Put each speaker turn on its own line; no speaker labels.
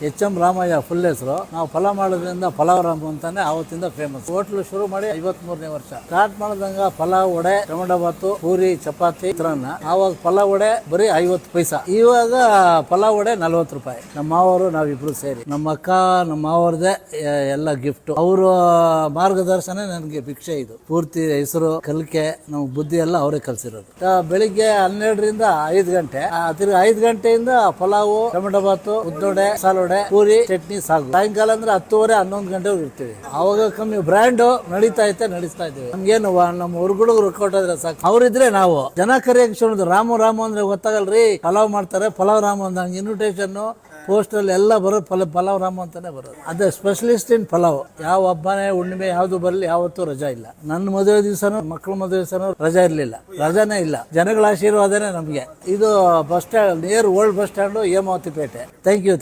H M Ramaiah full ಹೆಸರು. ನಾವು ಪಲಾವ್ ಮಾಡೋದ್ರಿಂದ ಪಲಾವ್ ರಾಮ್ ಅಂತಾನೆ ಅವತ್ತಿಂದ ಫೇಮಸ್. ಹೋಟ್ಲು ಶುರು ಮಾಡಿ 53ನೇ ವರ್ಷ. ಸ್ಟಾರ್ಟ್ ಮಾಡಿದಂಗ ಪಲಾವ್ ವಡೆ, ಟೊಮೆಟೊ ಬಾತು, ಪೂರಿ, ಚಪಾತಿ, ಚಿತ್ರಾನ್ನ. ಆವಾಗ ಪಲಾವ್ ವಡೆ ಬರೀ 50 ಪೈಸಾ. ಇವಾಗ ಪಲಾವ್ ವಡೆ 40 ರೂಪಾಯಿ. ನಮ್ಮ ಮಾವರು ನಾವಿಬ್ರು ಸೇರಿ, ನಮ್ಮ ಅಕ್ಕ ನಮ್ಮ ಮಾವರದೇ ಎಲ್ಲ ಗಿಫ್ಟ್. ಅವರು ಮಾರ್ಗದರ್ಶನ ನನಗೆ ಭಿಕ್ಷೆ. ಇದು ಪೂರ್ತಿ ಹೆಸರು ಕಲಿಕೆ ನಮ್ಮ ಬುದ್ಧಿ ಎಲ್ಲ ಅವರೇ ಕಲ್ಸಿರೋದು. ಬೆಳಿಗ್ಗೆ 12ರಿಂದ 5 ಗಂಟೆ, ತಿರ್ಗಿ 5 ಗಂಟೆಯಿಂದ ಪಲಾವು, ಟೊಮೆಟೊ ಬಾತು, ಉದ್ದೋಡೆ, ಮಸಾಲೋಡೆ, ಪೂರಿ, ಚಟ್ನಿ, ಸಾಗು. ಸಾಯಂಕಾಲ ಅಂದ್ರೆ 10:30 11 ಗಂಟೆವರೆಗೂ ಇರ್ತೀವಿ. ಅವಾಗ ಕಮ್ಮಿ ಬ್ರ್ಯಾಂಡ್ ನಡೆಸ್ತಾ ಇದ್ದೀವಿ. ನಮ್ಗೇನು ನಮ್ಮ ಹುಡುಗರು ಕೊಟ್ಟಿದ್ರೆ ಸಾಕು. ಅವ್ರಿದ್ರೆ ನಾವು ಜನ ಕರೆಯಕ್ಕೆ ಶುರು. ರಾಮು ಅಂದ್ರೆ ಗೊತ್ತಾಗಲ್ರಿ, ಪಲಾವ್ ಮಾಡ್ತಾರೆ, ಪಲಾವ್ ರಾಮು ಅಂತ ಇನ್ವಿಟೇಷನ್ ಪೋಸ್ಟಲ್ಲಿ ಎಲ್ಲ ಬರೋದು ಪಲಾವ್ ರಾಮು ಅಂತಾನೆ ಬರೋದು. ಅದೇ ಸ್ಪೆಷಲಿಸ್ಟ್ ಇನ್ ಪಲಾವ್. ಯಾವ ಹಬ್ಬನೇ ಹುಣ್ಣಿಮೆ ಯಾವ್ದು ಬರಲಿ ಯಾವತ್ತೂ ರಜಾ ಇಲ್ಲ. ನನ್ನ ಮದುವೆ ದಿವಸನೂ ಮಕ್ಕಳ ಮದುವೆ ದಿವಸನೂ ರಜಾ ಇರಲಿಲ್ಲ. ರಜಾನೇ ಇಲ್ಲ. ಜನಗಳ ಆಶೀರ್ವಾದನೇ ನಮಗೆ. ಇದು bus stand, near old bus stand, Hemavathi Pete. Thank you.